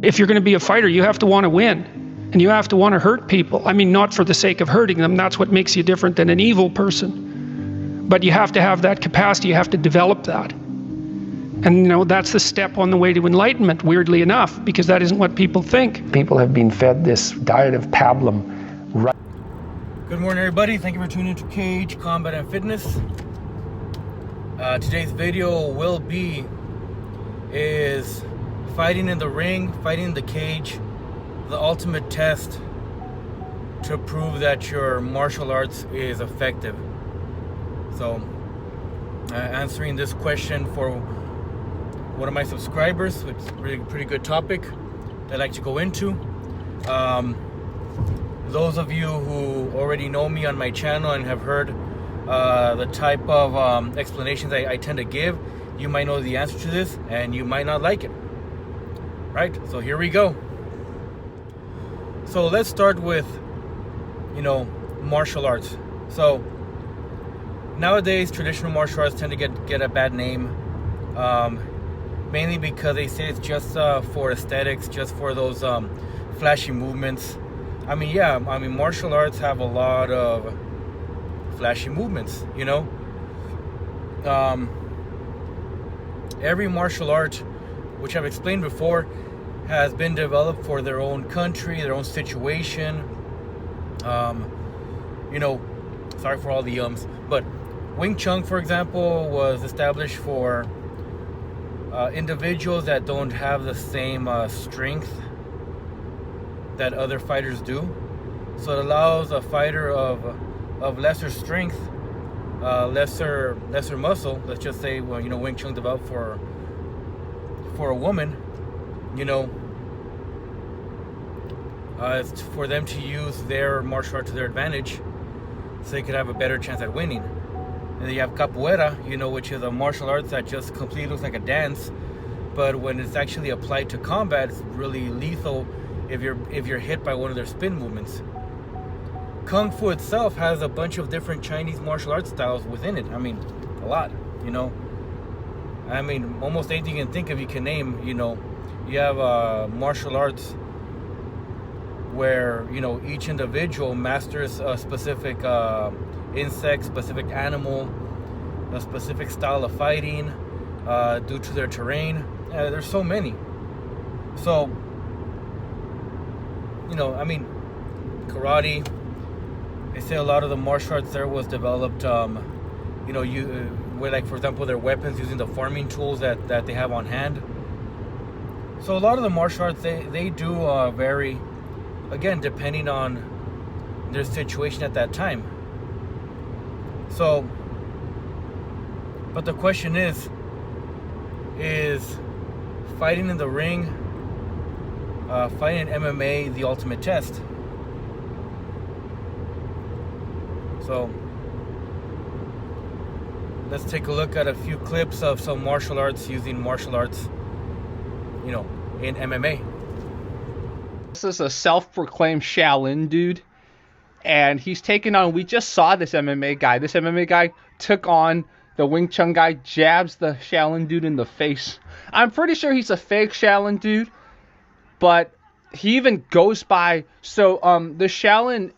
If you're going to be a fighter, you have to want to win. And you have to want to hurt people. I mean, not for the sake of hurting them. That's what makes you different than an evil person. But you have to have that capacity. You have to develop that. And, you know, that's the step on the way to enlightenment, weirdly enough, because that isn't what people think. People have been fed this diet of pablum. Good morning, everybody. Thank you for tuning into Cage Combat and Fitness. Today's video is fighting in the ring, fighting in the cage, the ultimate test to prove that your martial arts is effective. So, answering this question for one of my subscribers, which is a really pretty good topic that I'd like to go into. Those of you who already know me on my channel and have heard the type of explanations I tend to give, you might know the answer to this and you might not like it. Right? So here we go. So let's start with, martial arts. So nowadays, traditional martial arts tend to get a bad name, mainly because they say it's just for aesthetics, just for those flashy movements. I mean, martial arts have a lot of flashy movements, Every martial art, which I've explained before, has been developed for their own country, their own situation. Sorry for all the yums, but Wing Chun, for example, was established for individuals that don't have the same strength that other fighters do. So it allows a fighter of lesser strength, lesser muscle. Let's just say, Wing Chun developed for a woman. It's for them to use their martial art to their advantage, so they could have a better chance at winning. And then you have capoeira, which is a martial arts that just completely looks like a dance, but when it's actually applied to combat, it's really lethal if you're hit by one of their spin movements. Kung Fu itself has a bunch of different Chinese martial arts styles within it. I mean, a lot, I mean, almost anything you can think of, you can name. You have martial arts where, each individual masters a specific insect, specific animal, a specific style of fighting due to their terrain. There's so many. So, karate, they say a lot of the martial arts there was developed, where, like, for example, their weapons using the farming tools that they have on hand. So a lot of the martial arts, they do vary, again, depending on their situation at that time. So, but the question is fighting in the ring, fighting in MMA, the ultimate test? So, let's take a look at a few clips of some martial arts using martial arts, in MMA. This is a self-proclaimed Shaolin dude, and he's taken on, we just saw this MMA guy. This MMA guy took on the Wing Chun guy, jabs the Shaolin dude in the face. I'm pretty sure he's a fake Shaolin dude, but he even goes by, so the Shaolin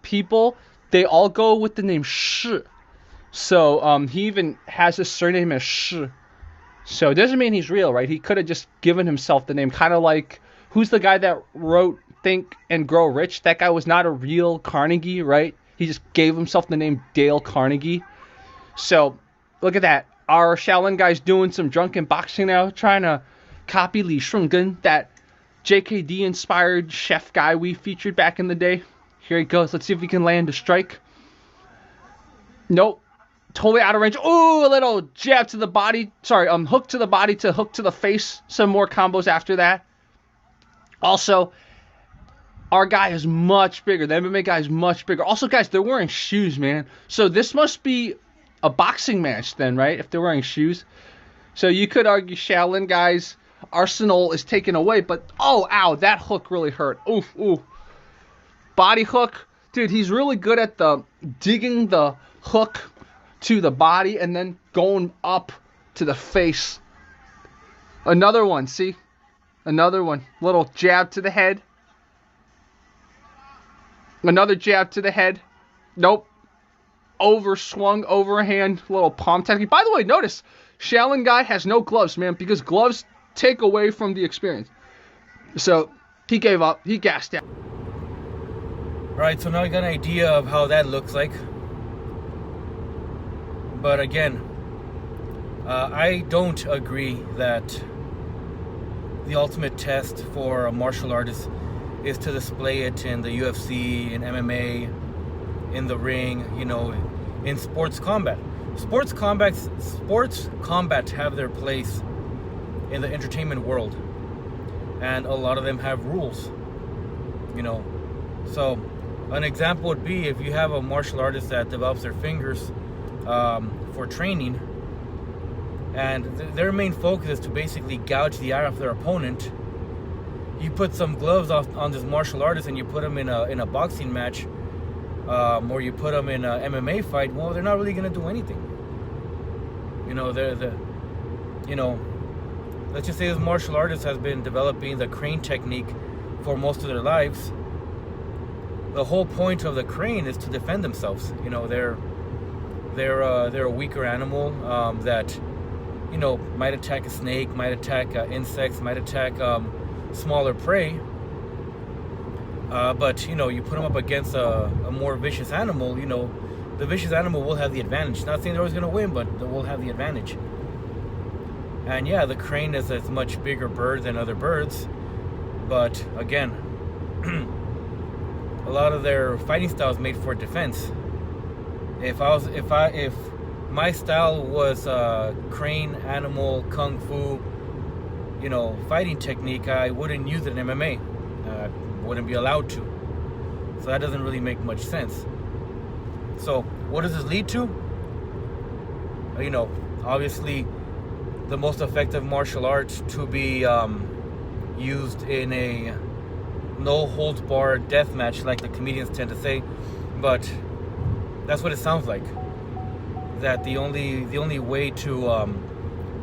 people, they all go with the name Shi. So he even has his surname as Shi. So it doesn't mean he's real, right? He could have just given himself the name, kind of like, who's the guy that wrote Think and Grow Rich? That guy was not a real Carnegie, right? He just gave himself the name Dale Carnegie. So look at that. Our Shaolin guy's doing some drunken boxing now, trying to copy Li Shungen, that JKD inspired chef guy we featured back in the day. Here he goes. Let's see if he can land a strike. Nope. Totally out of range. Ooh, a little jab to the body. Sorry, hook to the body to hook to the face. Some more combos after that. Also, our guy is much bigger. The MMA guy is much bigger. Also, guys, they're wearing shoes, man. So this must be a boxing match then, right? If they're wearing shoes. So you could argue Shaolin guys' arsenal is taken away. But, oh, ow, that hook really hurt. Oof, ooh. Body hook. Dude, he's really good at the digging the hook to the body and then going up to the face. Another one, see? Another one. Little jab to the head. Another jab to the head. Nope. Swung overhand, little palm technique. By the way, notice, Shaolin guy has no gloves, man, because gloves take away from the experience. So, he gave up. He gassed out. Right, so now I got an idea of how that looks like. But again, I don't agree that the ultimate test for a martial artist is to display it in the UFC, in MMA, in the ring, you know, in sports combat. Sports combat have their place in the entertainment world, and a lot of them have rules, you know. So an example would be if you have a martial artist that develops their fingers for training, and their main focus is to basically gouge the eye off their opponent. You put some gloves on this martial artist and you put him in a boxing match, or you put them in an MMA fight. Well, they're not really going to do anything. You know, let's just say this martial artist has been developing the crane technique for most of their lives. The whole point of the crane is to defend themselves. You know, they're a weaker animal that, you know, might attack a snake, might attack insects, might attack smaller prey. But, you know, you put them up against a more vicious animal, you know, the vicious animal will have the advantage. Not saying they're always going to win, but they will have the advantage. And yeah, the crane is a much bigger bird than other birds. But again, a lot of their fighting style is made for defense. If my style was crane, animal, kung fu, you know, fighting technique, I wouldn't use it in MMA. Wouldn't be allowed to. So that doesn't really make much sense. So what does this lead to? You know, obviously the most effective martial art to be used in a no holds barred death match, like the comedians tend to say, but that's what it sounds like. That the only way to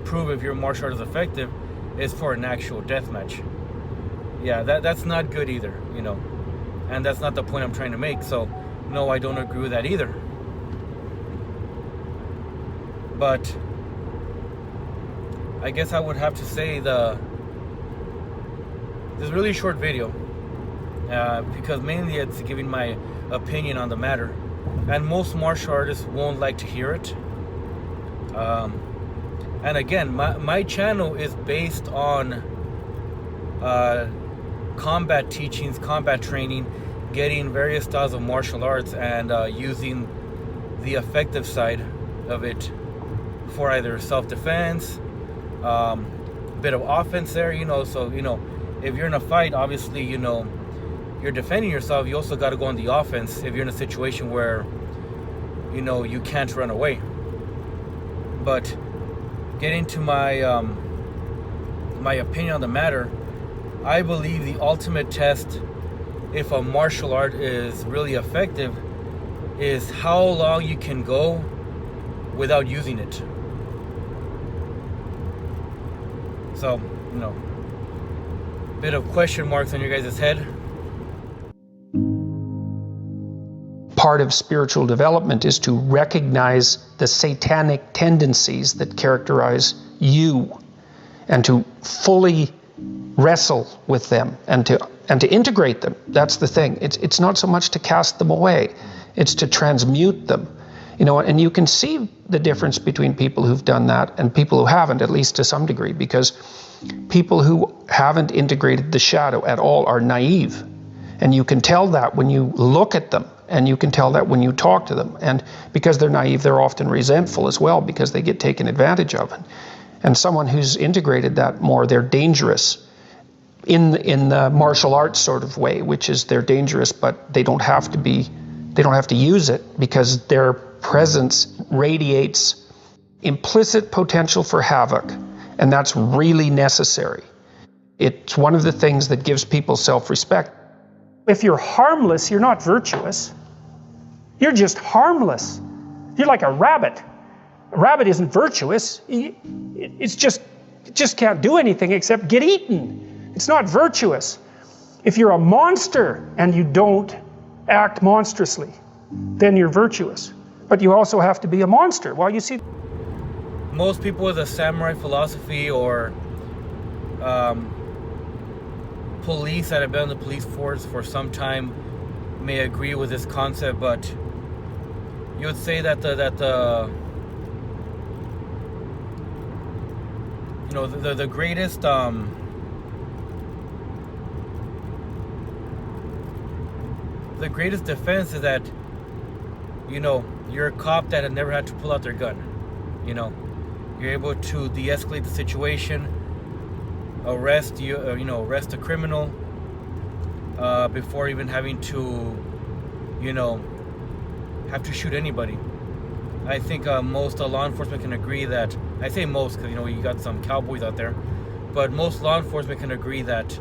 prove if your martial art is effective is for an actual death match. Yeah, that's not good either, you know, and that's not the point I'm trying to make. So no, I don't agree with that either. But I guess I would have to say this is a really short video, because mainly it's giving my opinion on the matter, and most martial artists won't like to hear it. And again, my channel is based on combat teachings, combat training, getting various styles of martial arts, and using the effective side of it for either self-defense, bit of offense there, you know. So, you know, if you're in a fight, obviously, you know, you're defending yourself. You also got to go on the offense if you're in a situation where, you know, you can't run away. But getting to my my opinion on the matter, I believe the ultimate test if a martial art is really effective is how long you can go without using it. So, you know, bit of question marks on your guys' head. Part of spiritual development is to recognize the satanic tendencies that characterize you, and to fully wrestle with them, and to integrate them. That's the thing. It's not so much to cast them away, it's to transmute them. You know, and you can see the difference between people who've done that and people who haven't, at least to some degree, because people who haven't integrated the shadow at all are naive. And you can tell that when you look at them, and you can tell that when you talk to them. And because they're naive, they're often resentful as well, because they get taken advantage of. And someone who's integrated that more, they're dangerous in the martial arts sort of way, which is they're dangerous, but they don't have to use it, because their presence radiates implicit potential for havoc, and that's really necessary. It's one of the things that gives people self-respect. If you're harmless, you're not virtuous. You're just harmless. You're like a rabbit. A rabbit isn't virtuous. It just can't do anything except get eaten. It's not virtuous. If you're a monster and you don't act monstrously, then you're virtuous. But you also have to be a monster. Well, you see, most people with a samurai philosophy or police that have been in the police force for some time may agree with this concept, but you would say that the greatest the greatest defense is that, you know, you're a cop that had never had to pull out their gun. You know, you're able to de-escalate the situation, arrest a criminal before even having to, you know, have to shoot anybody. I think most law enforcement can agree that, I say most because, you know, you got some cowboys out there, but most law enforcement can agree that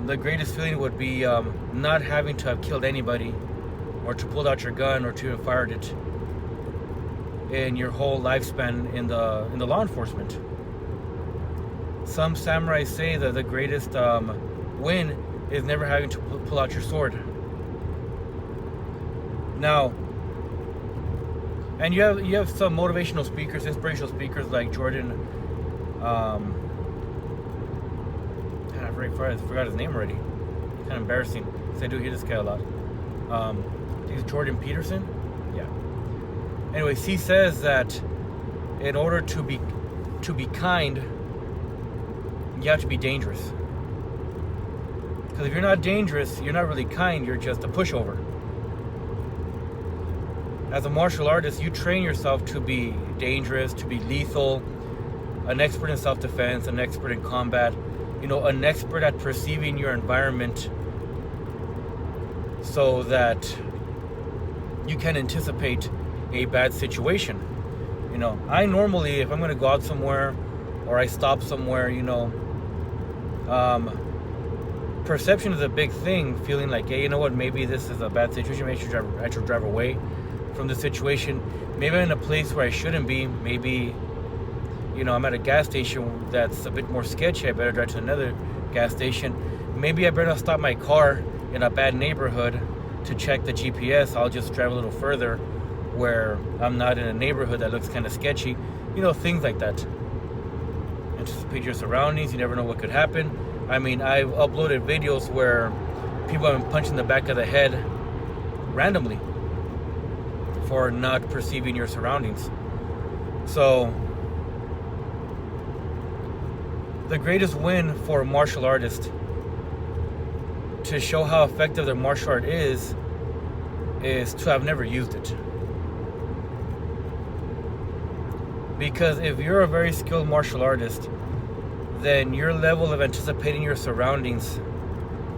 the greatest feeling would be not having to have killed anybody, or to pull out your gun, or to have fired it in your whole lifespan in the law enforcement. Some samurais say that the greatest win is never having to pull out your sword. Now, and you have some motivational speakers, inspirational speakers like Jordan. I forgot his name already. Kind of embarrassing because I do hear this guy a lot. He's Jordan Peterson. Yeah. Anyways, he says that in order to be kind, you have to be dangerous. Because if you're not dangerous, you're not really kind. You're just a pushover. As a martial artist, you train yourself to be dangerous, to be lethal, an expert in self-defense, an expert in combat, you know, an expert at perceiving your environment so that you can anticipate a bad situation. You know, I normally, if I'm going to go out somewhere or I stop somewhere, you know, perception is a big thing, feeling like, hey, you know what, maybe this is a bad situation, maybe I should drive away from the situation. Maybe I'm in a place where I shouldn't be. Maybe, you know, I'm at a gas station that's a bit more sketchy. I better drive to another gas station. Maybe I better not stop my car in a bad neighborhood to check the GPS. I'll just drive a little further where I'm not in a neighborhood that looks kind of sketchy. You know, things like that. Anticipate your surroundings. You never know what could happen. I mean, I've uploaded videos where people have been punched in the back of the head randomly for not perceiving your surroundings. So the greatest win for a martial artist to show how effective their martial art is to have never used it. Because if you're a very skilled martial artist, then your level of anticipating your surroundings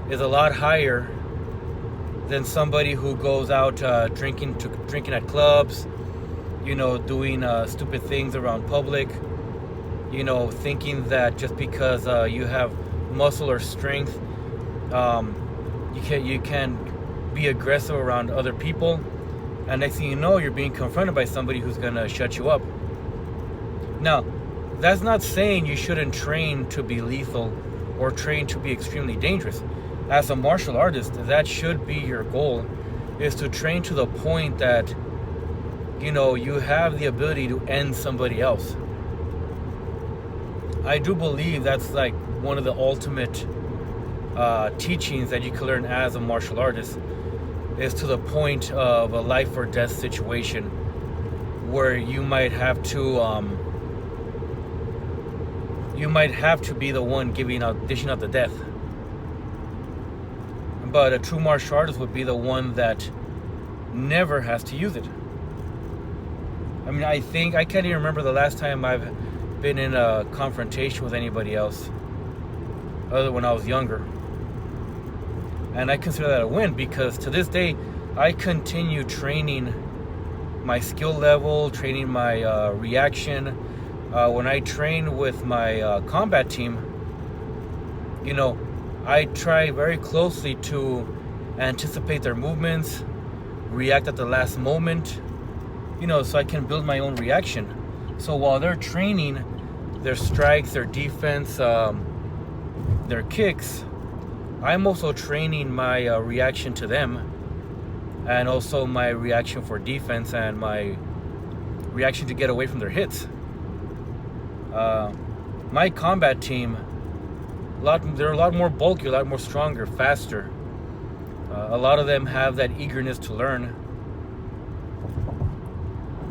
is a lot higher than somebody who goes out drinking at clubs, you know, doing stupid things around public, you know, thinking that just because you have muscle or strength, you can be aggressive around other people, and next thing you know, you're being confronted by somebody who's gonna shut you up. Now, that's not saying you shouldn't train to be lethal or train to be extremely dangerous. As a martial artist, that should be your goal, is to train to the point that, you know, you have the ability to end somebody else. I do believe that's like one of the ultimate teachings that you can learn as a martial artist, is to the point of a life or death situation where you might have to be the one dishing out the death. But a true martial artist would be the one that never has to use it. I mean, I can't even remember the last time I've been in a confrontation with anybody else other than when I was younger. And I consider that a win, because to this day, I continue training my skill level, training my reaction. When I train with my combat team, you know, I try very closely to anticipate their movements, react at the last moment, you know, so I can build my own reaction. So while they're training their strikes, their defense, their kicks, I'm also training my reaction to them, and also my reaction for defense, and my reaction to get away from their hits. My combat team, they're a lot more bulky, a lot more stronger, faster. A lot of them have that eagerness to learn.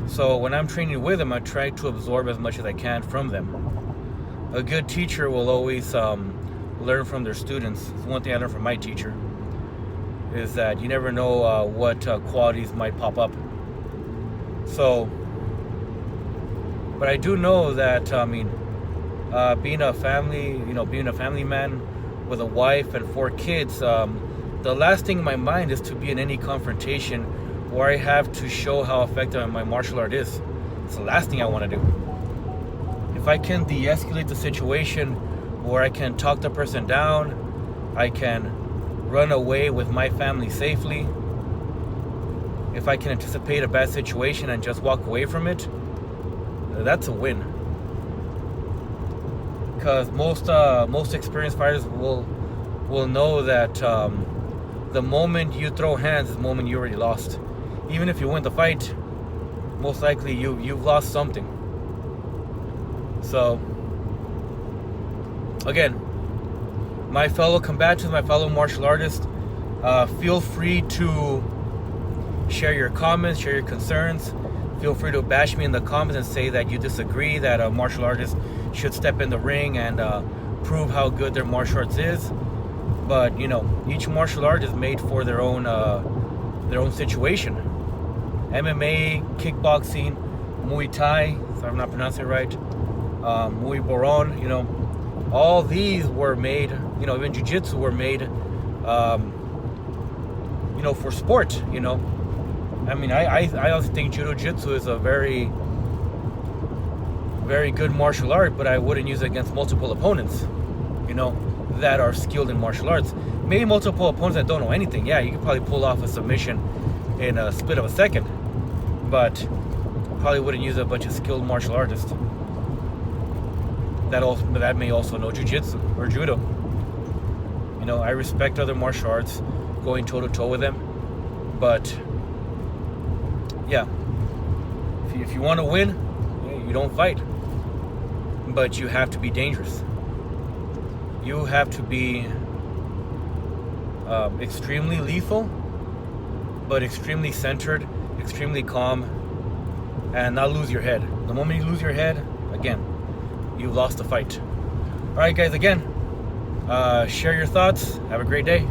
So when I'm training with them, I try to absorb as much as I can from them. A good teacher will always learn from their students. It's one thing I learned from my teacher, is that you never know what qualities might pop up. So, but I do know that, being a family man with a wife and 4 kids, the last thing in my mind is to be in any confrontation where I have to show how effective my martial art is. It's the last thing I want to do. If I can de-escalate the situation, where I can talk the person down, I can run away with my family safely, if I can anticipate a bad situation and just walk away from it, that's a win. Because most experienced fighters will know that the moment you throw hands is the moment you already lost. Even if you win the fight, most likely you've lost something. So again, my fellow combatants, my fellow martial artists, feel free to share your comments, share your concerns. Feel free to bash me in the comments and say that you disagree, that a martial artist should step in the ring and prove how good their martial arts is. But each martial art is made for their own situation. MMA, kickboxing, Muay Thai, if I'm not pronouncing it right, Muay Boron, all these were made, even Jiu-Jitsu were made, for sport, I also think Judo Jitsu is a very, very good martial art, but I wouldn't use it against multiple opponents, that are skilled in martial arts. Maybe multiple opponents that don't know anything. Yeah, you could probably pull off a submission in a split of a second, but probably wouldn't use a bunch of skilled martial artists that may also know Jiu-Jitsu or Judo. I respect other martial arts, going toe-to-toe with them, but yeah, if you want to win, you don't fight, but you have to be dangerous. You have to be extremely lethal, but extremely centered, extremely calm, and not lose your head. The moment you lose your head, again, you've lost the fight. All right, guys, again, share your thoughts. Have a great day.